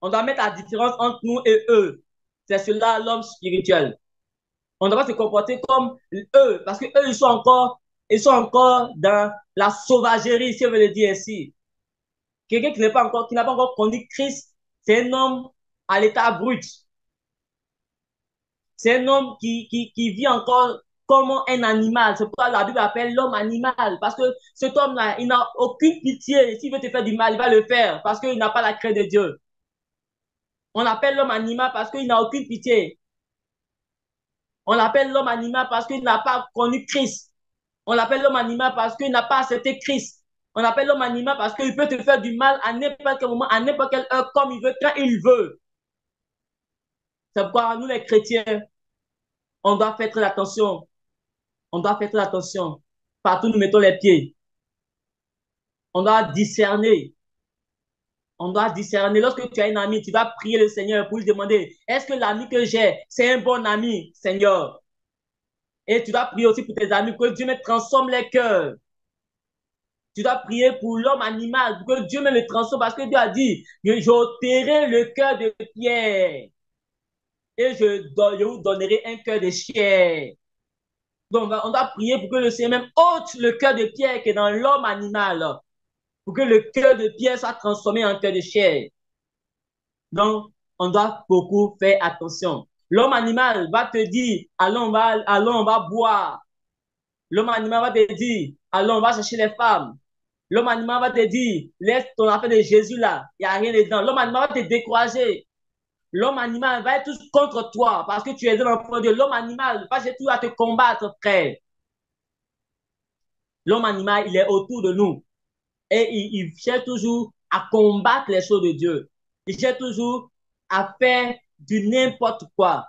On doit mettre la différence entre nous et eux. C'est cela l'homme spirituel. On doit se comporter comme eux, parce que eux, ils sont encore dans la sauvagerie, si on veut le dire ainsi. Quelqu'un qui n'a pas encore connu Christ, c'est un homme à l'état brut. C'est un homme qui vit encore comme un animal. C'est pourquoi la Bible appelle l'homme animal. Parce que cet homme-là, il n'a aucune pitié. S'il veut te faire du mal, il va le faire. Parce qu'il n'a pas la crainte de Dieu. On l'appelle l'homme animal parce qu'il n'a aucune pitié. On l'appelle l'homme animal parce qu'il n'a pas connu Christ. On l'appelle l'homme animal parce qu'il n'a pas accepté Christ. On l'appelle l'homme animal parce qu'il peut te faire du mal à n'importe quel moment, à n'importe quelle heure, comme il veut, quand il veut. C'est pourquoi nous, les chrétiens, on doit faire très attention. On doit faire très attention. Partout, nous mettons les pieds. On doit discerner. On doit discerner. Lorsque tu as un ami, tu vas prier le Seigneur pour lui demander, est-ce que l'ami que j'ai, c'est un bon ami, Seigneur? Et tu dois prier aussi pour tes amis, que Dieu me transforme les cœurs. Tu dois prier pour l'homme animal, pour que Dieu me le transforme, parce que Dieu a dit, j'ôterai le cœur de pierre et je vous donnerai un cœur de chair. Donc, on doit prier pour que le Seigneur même ôte le cœur de pierre qui est dans l'homme animal, pour que le cœur de pierre soit transformé en cœur de chair. Donc, on doit beaucoup faire attention. L'homme animal va te dire, allons, on va boire. L'homme animal va te dire, allons, on va chercher les femmes. L'homme animal va te dire, laisse ton affaire de Jésus là, il n'y a rien dedans. L'homme animal va te décourager. L'homme animal va être tout contre toi parce que tu es un enfant de Dieu. L'homme animal va tout à te combattre, frère. L'homme animal, il est autour de nous et il cherche toujours à combattre les choses de Dieu. Il cherche toujours à faire du n'importe quoi.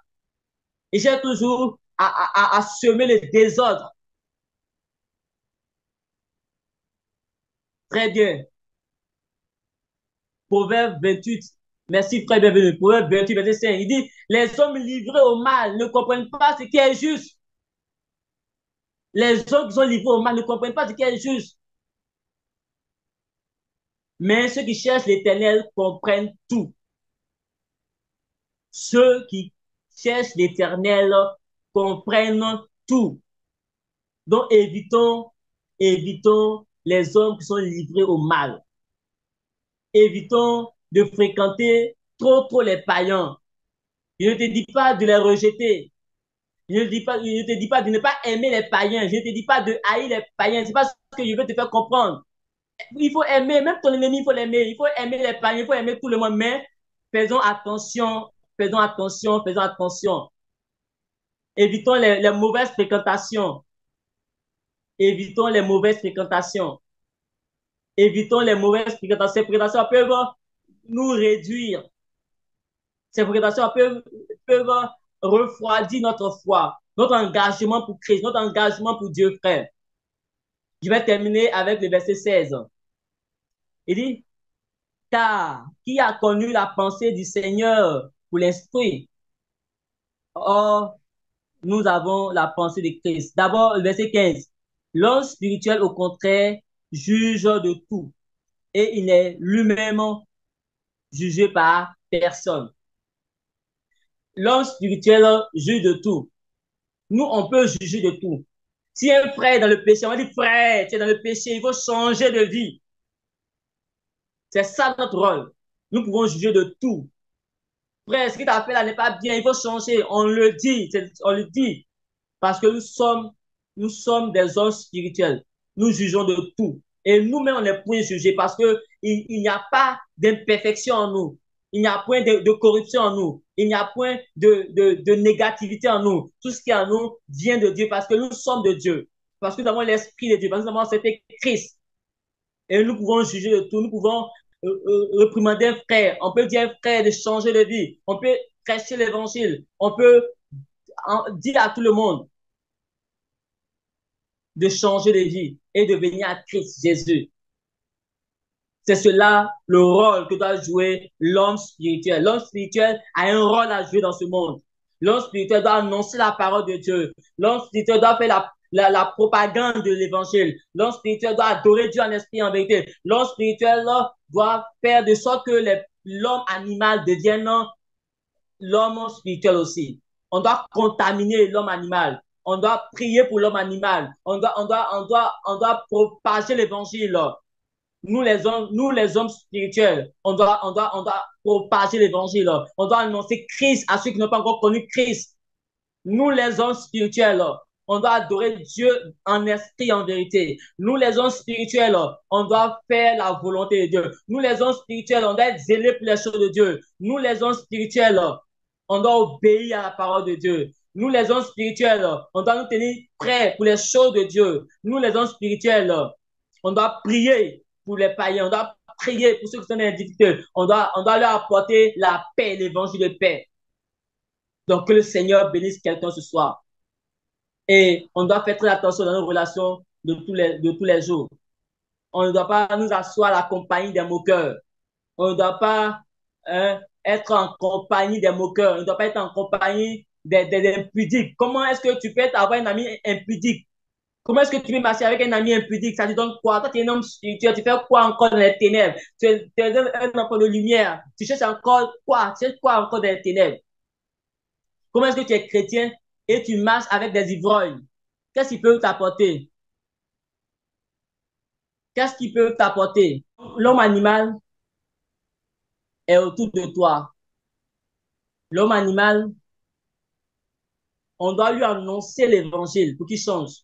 Il cherche toujours à semer le désordre. Très bien. Proverbe 28. Merci, frère, bienvenue. Proverbe 28, verset 5. Il dit, les hommes livrés au mal ne comprennent pas ce qui est juste. Les hommes qui sont livrés au mal ne comprennent pas ce qui est juste. Mais ceux qui cherchent l'éternel comprennent tout. Ceux qui cherchent l'éternel comprennent tout. Donc, évitons les hommes qui sont livrés au mal. Évitons de fréquenter trop les païens. Je ne te dis pas de les rejeter. Je ne te dis pas de ne pas aimer les païens. Je ne te dis pas de haïr les païens. C'est pas ce que je veux te faire comprendre. Il faut aimer, même ton ennemi, il faut l'aimer. Il faut aimer les païens, il faut aimer tout le monde. Mais faisons attention, faisons attention, faisons attention. Évitons les mauvaises fréquentations. Évitons les mauvaises fréquentations. Évitons les mauvaises fréquentations. Ces fréquentations peuvent nous réduire. Ces fréquentations peuvent refroidir notre foi, notre engagement pour Christ, notre engagement pour Dieu, frère. Je vais terminer avec le verset 16. Il dit, car qui a connu la pensée du Seigneur pour l'instruire? Or, nous avons la pensée de Christ. D'abord, le verset 15. L'homme spirituel, au contraire, juge de tout et il n'est lui-même jugé par personne. L'homme spirituel juge de tout. Nous, on peut juger de tout. Si un frère est dans le péché, on va dire, frère, tu es dans le péché, il faut changer de vie. C'est ça notre rôle. Nous pouvons juger de tout. Frère, ce que tu as fait là n'est pas bien, il faut changer. On le dit, on le dit. Parce que nous sommes des hommes spirituels. Nous jugeons de tout. Et nous-mêmes, on est point jugés parce que il n'y a pas d'imperfection en nous. Il n'y a point de corruption en nous. Il n'y a point de négativité en nous. Tout ce qui est en nous vient de Dieu parce que nous sommes de Dieu. Parce que nous avons l'Esprit de Dieu. Parce que nous avons accepté Christ. Et nous pouvons juger de tout. Nous pouvons réprimander un frère. On peut dire à un frère de changer de vie. On peut prêcher l'évangile. On peut dire à tout le monde de changer de vie et de venir à Christ Jésus. C'est cela le rôle que doit jouer l'homme spirituel. L'homme spirituel a un rôle à jouer dans ce monde. L'homme spirituel doit annoncer la parole de Dieu. L'homme spirituel doit faire la propagande de l'évangile. L'homme spirituel doit adorer Dieu en esprit et en vérité. L'homme spirituel doit faire de sorte que l'homme animal devienne l'homme spirituel aussi. On doit contaminer l'homme animal. On doit prier pour l'homme animal. On doit propager l'évangile. Nous les hommes spirituels, on doit propager l'évangile. On doit annoncer Christ à ceux qui n'ont pas encore connu Christ. Nous les hommes spirituels, on doit adorer Dieu en esprit et en vérité. Nous les hommes spirituels, on doit faire la volonté de Dieu. Nous les hommes spirituels, on doit être zélés pour les choses de Dieu. Nous les hommes spirituels, on doit obéir à la parole de Dieu. Nous les hommes spirituels, on doit nous tenir prêts pour les choses de Dieu. Nous les hommes spirituels, on doit prier pour les païens. On doit prier pour ceux qui sont dans les difficultés. On doit leur apporter la paix, l'évangile de paix. Donc, que le Seigneur bénisse quelqu'un ce soir. Et on doit faire très attention dans nos relations de tous les jours. On ne doit pas nous asseoir à la compagnie des moqueurs. On ne doit pas être en compagnie des moqueurs. On ne doit pas être en compagnie des impudiques. Comment est-ce que tu peux avoir un ami impudique? Comment est-ce que tu peux marcher avec un ami impudique? Ça te donne quoi? Toi, tu es un homme spirituel. Tu fais quoi encore dans les ténèbres? Tu es un enfant de lumière. Tu cherches encore quoi? Tu cherches quoi encore dans les ténèbres? Comment est-ce que tu es chrétien et tu marches avec des ivrognes? Qu'est-ce qu'ils peuvent t'apporter? Qu'est-ce qu'ils peuvent t'apporter? L'homme animal est autour de toi. L'homme animal, on doit lui annoncer l'évangile pour qu'il change.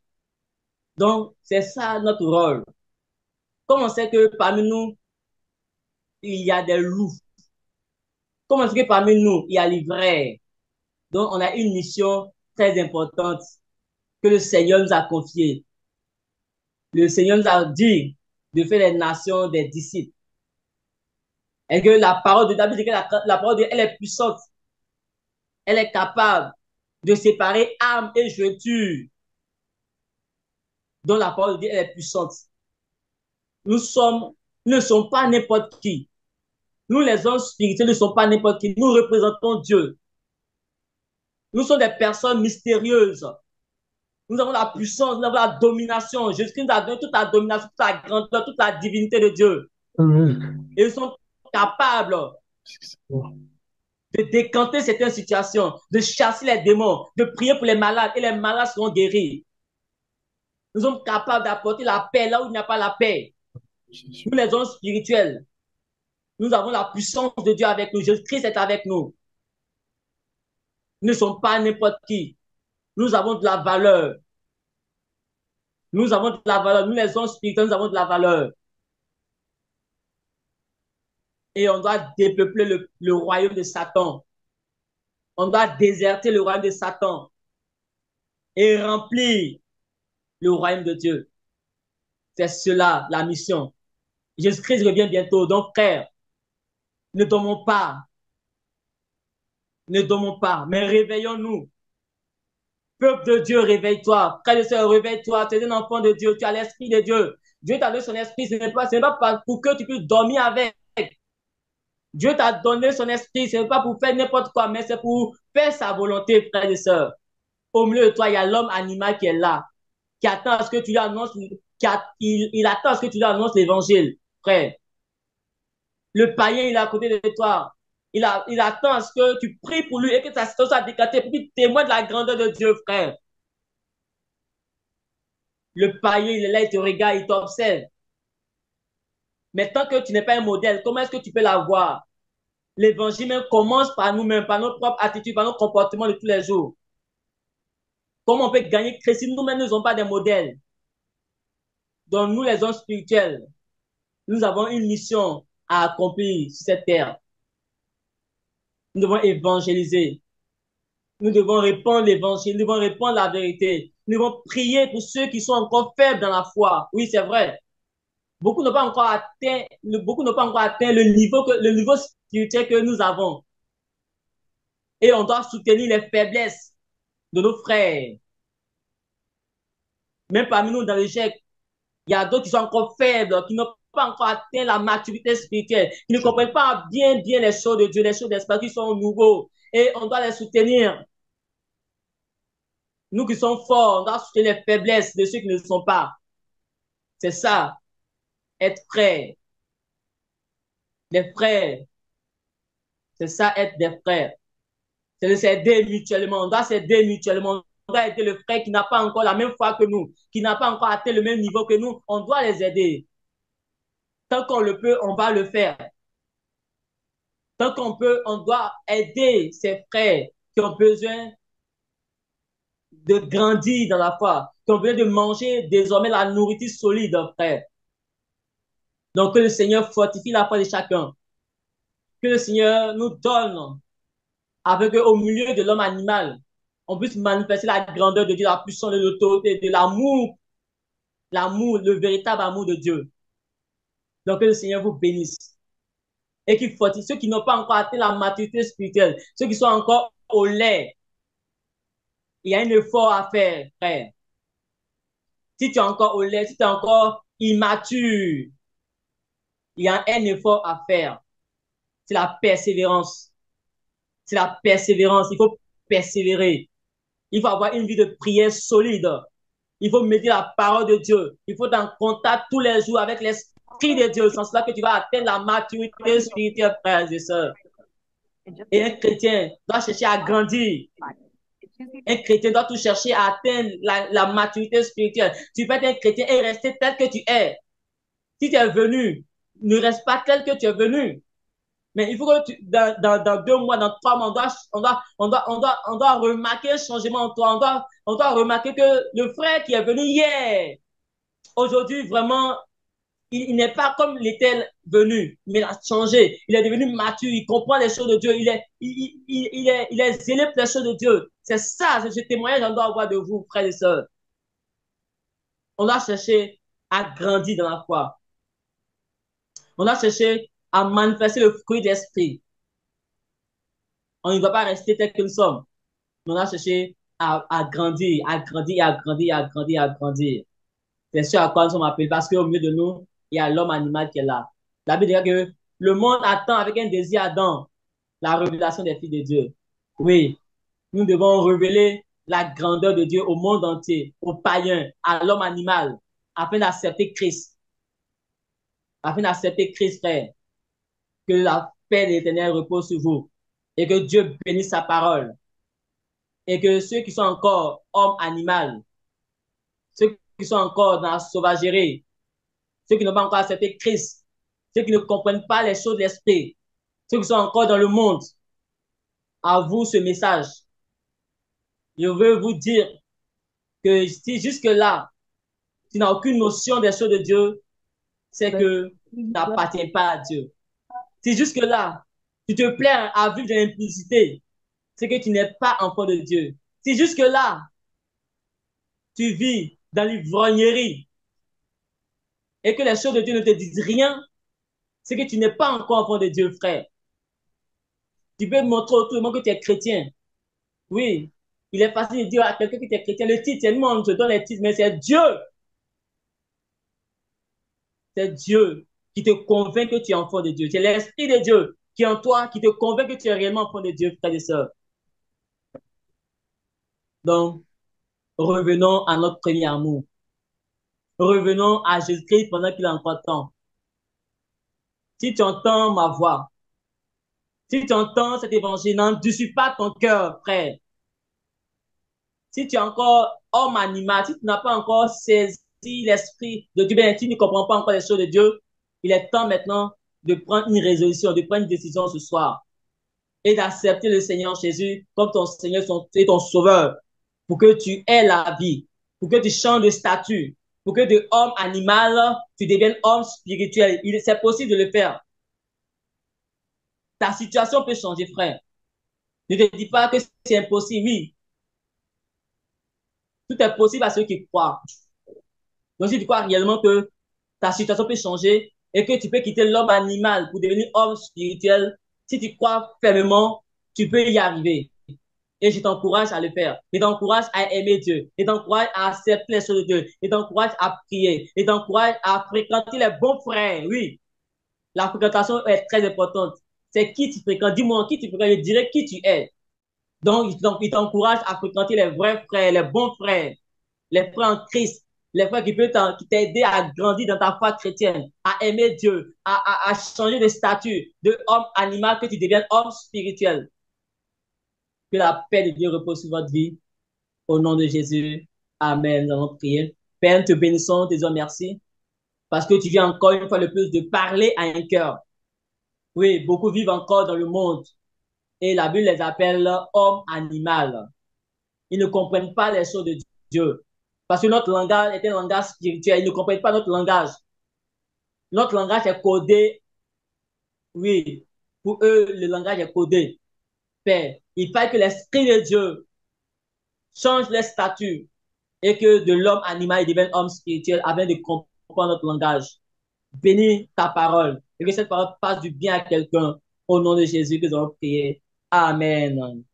Donc, c'est ça notre rôle. Comme on sait que parmi nous, il y a des loups. Comme on sait que parmi nous, il y a l'ivraie. Donc, on a une mission très importante que le Seigneur nous a confiée. Le Seigneur nous a dit de faire les nations des disciples. Et que la parole de David dit que la parole de Dieu, elle est puissante. Elle est capable de séparer âme et jointure. Donc, la parole de Dieu, elle est puissante. Nous ne sommes pas n'importe qui. Nous, les hommes spirituels, ne sommes pas n'importe qui. Nous représentons Dieu. Nous sommes des personnes mystérieuses. Nous avons la puissance, nous avons la domination. Jésus-Christ nous a donné toute la domination, toute la grandeur, toute la divinité de Dieu. Et nous sommes capables de décanter certaines situations, de chasser les démons, de prier pour les malades et les malades seront guéris. Nous sommes capables d'apporter la paix là où il n'y a pas la paix. Nous, les hommes spirituels, nous avons la puissance de Dieu avec nous. Jésus-Christ est avec nous. Nous ne sommes pas n'importe qui. Nous avons de la valeur. Nous avons de la valeur. Nous, les hommes spirituels, nous avons de la valeur. Et on doit dépeupler le royaume de Satan. On doit déserter le royaume de Satan et remplir le royaume de Dieu. C'est cela, la mission. Jésus-Christ revient bientôt. Donc, frère, ne dormons pas. Ne dormons pas, mais réveillons-nous. Peuple de Dieu, réveille-toi. Frère et sœur, réveille-toi. Tu es un enfant de Dieu. Tu as l'esprit de Dieu. Dieu t'a donné son esprit. Ce n'est pas pour que tu puisses dormir avec. Dieu t'a donné son esprit. Ce n'est pas pour faire n'importe quoi, mais c'est pour faire sa volonté, frère et sœur. Au milieu de toi, il y a l'homme animal qui est là, qui attend à ce que tu lui annonces, il attend à ce que tu lui annonces l'évangile, frère. Le païen, il est à côté de toi. Il attend à ce que tu pries pour lui et que ta situation soit décantée pour qu'il témoigne de la grandeur de Dieu, frère. Le païen, il est là, il te regarde, il t'observe. Mais tant que tu n'es pas un modèle, comment est-ce que tu peux l'avoir? l'évangile même commence par nous-mêmes, par notre propre attitude, par notre comportement de tous les jours. Comment on peut gagner Christ si nous-mêmes ne sommes pas des modèles? Donc, nous, les hommes spirituels, nous avons une mission à accomplir sur cette terre. Nous devons évangéliser. Nous devons répandre l'évangile. Nous devons répandre la vérité. Nous devons prier pour ceux qui sont encore faibles dans la foi. Oui, c'est vrai. Beaucoup n'ont pas encore atteint, beaucoup n'ont pas encore atteint le niveau spirituel que nous avons. Et on doit soutenir les faiblesses de nos frères. Même parmi nous, dans l'échec, il y a d'autres qui sont encore faibles, qui n'ont pas encore atteint la maturité spirituelle, qui ne comprennent pas bien les choses de Dieu, les choses d'espace, qui sont nouveaux. Et on doit les soutenir. Nous qui sommes forts, on doit soutenir les faiblesses de ceux qui ne le sont pas. C'est ça, être frère. Les frères, c'est ça, être des frères. C'est de s'aider mutuellement. On doit s'aider mutuellement. On doit aider le frère qui n'a pas encore la même foi que nous, qui n'a pas encore atteint le même niveau que nous. On doit les aider. Tant qu'on le peut, on va le faire. Tant qu'on peut, on doit aider ces frères qui ont besoin de grandir dans la foi, qui ont besoin de manger désormais la nourriture solide, frère. Donc, que le Seigneur fortifie la foi de chacun. Que le Seigneur nous donne, avec au milieu de l'homme animal, on puisse manifester la grandeur de Dieu, la puissance de l'autorité, de l'amour, le véritable amour de Dieu. Donc, que le Seigneur vous bénisse. Et qu'il fortifie ceux qui n'ont pas encore atteint la maturité spirituelle, ceux qui sont encore au lait. Il y a un effort à faire, frère. Si tu es encore au lait, si tu es encore immature, il y a un effort à faire. C'est la persévérance. C'est la persévérance. Il faut persévérer. Il faut avoir une vie de prière solide. Il faut méditer la parole de Dieu. Il faut être en contact tous les jours avec l'Esprit de Dieu. C'est cela que tu vas atteindre la maturité spirituelle, frères et sœurs. Et un chrétien doit chercher à grandir. Un chrétien doit tout chercher à atteindre la maturité spirituelle. Tu peux être un chrétien et rester tel que tu es. Si tu es venu, ne reste pas tel que tu es venu. Mais il faut que dans 2 mois, dans 3 mois, on doit remarquer un changement en toi. On doit remarquer que le frère qui est venu hier, aujourd'hui, vraiment, il n'est pas comme il était venu, mais il a changé. Il est devenu mature, il comprend les choses de Dieu, il est zélé pour les choses de Dieu. C'est ça, c'est ce témoignage qu'on doit avoir de vous, frères et sœurs. On doit chercher à grandir dans la foi. On doit chercher à manifester le fruit de l'esprit. On ne doit pas rester tel que nous sommes. On doit chercher à grandir, à grandir, à grandir, à grandir, à grandir. C'est sûr à quoi nous sommes appelés, parce qu'au milieu de nous, il y a l'homme animal qui est là. La Bible dit que le monde attend avec un désir ardent la révélation des filles de Dieu. Oui, nous devons révéler la grandeur de Dieu au monde entier, aux païens, à l'homme animal, afin d'accepter Christ. Afin d'accepter Christ, frère. Que la paix de l'Éternel repose sur vous et que Dieu bénisse sa parole. Et que ceux qui sont encore hommes animaux, ceux qui sont encore dans la sauvagerie, ceux qui n'ont pas encore accepté Christ, ceux qui ne comprennent pas les choses de l'esprit, ceux qui sont encore dans le monde, à vous ce message. Je veux vous dire que si jusque-là, tu n'as aucune notion des choses de Dieu, c'est que tu n'appartiens pas à Dieu. Si jusque-là, tu te plais à vivre dans l'implicité, c'est que tu n'es pas enfant de Dieu. Si jusque-là, tu vis dans l'ivrognerie et que les choses de Dieu ne te disent rien, c'est que tu n'es pas encore enfant de Dieu, frère. Tu peux montrer autour de moi que tu es chrétien. Oui, il est facile de dire à quelqu'un que tu es chrétien. Le titre, c'est nous, on te donne les titres, mais c'est Dieu. C'est Dieu qui te convainc que tu es enfant de Dieu. C'est l'Esprit de Dieu qui est en toi, qui te convainc que tu es réellement enfant de Dieu, frères et sœurs. Donc, revenons à notre premier amour. Revenons à Jésus-Christ pendant qu'il est encore temps. Si tu entends ma voix, si tu entends cet évangile, n'endurcis pas ton cœur, frère. Si tu es encore homme animal, si tu n'as pas encore saisi l'esprit de Dieu, bien, si tu ne comprends pas encore les choses de Dieu, il est temps maintenant de prendre une résolution, de prendre une décision ce soir. et d'accepter le Seigneur Jésus comme ton Seigneur et ton Sauveur pour que tu aies la vie, pour que tu changes de statut, pour que de homme animal, tu deviennes homme spirituel. C'est possible de le faire. Ta situation peut changer, frère. Ne te dis pas que c'est impossible. Oui, tout est possible à ceux qui croient. Donc, si tu crois réellement que ta situation peut changer et que tu peux quitter l'homme animal pour devenir homme spirituel, si tu crois fermement, tu peux y arriver. Et je t'encourage à le faire. Je t'encourage à aimer Dieu. Je t'encourage à accepter les choses de Dieu. Je t'encourage à prier. Je t'encourage à fréquenter les bons frères. Oui, la fréquentation est très importante. C'est qui tu fréquentes. Dis-moi qui tu fréquentes. Je dirais qui tu es. Donc, il t'encourage à fréquenter les vrais frères, les bons frères, les frères en Christ, les frères qui peuvent t'aider à grandir dans ta foi chrétienne, à aimer Dieu, à changer de statut de homme animal, que tu deviennes homme spirituel. Que la paix de Dieu repose sur votre vie. Au nom de Jésus. Amen. Nous allons prier. Père, nous te bénissons, te disons merci, parce que tu viens encore une fois de plus de parler à un cœur. Oui, beaucoup vivent encore dans le monde et la Bible les appelle hommes animal. Ils ne comprennent pas les choses de Dieu. Parce que notre langage est un langage spirituel. Ils ne comprennent pas notre langage. Notre langage est codé. Oui, pour eux, le langage est codé. Père, il faut que l'Esprit de Dieu change les statuts et que de l'homme animal, il devienne homme spirituel afin de comprendre notre langage. Bénis ta parole et que cette parole fasse du bien à quelqu'un. Au nom de Jésus que nous allons prier. Amen.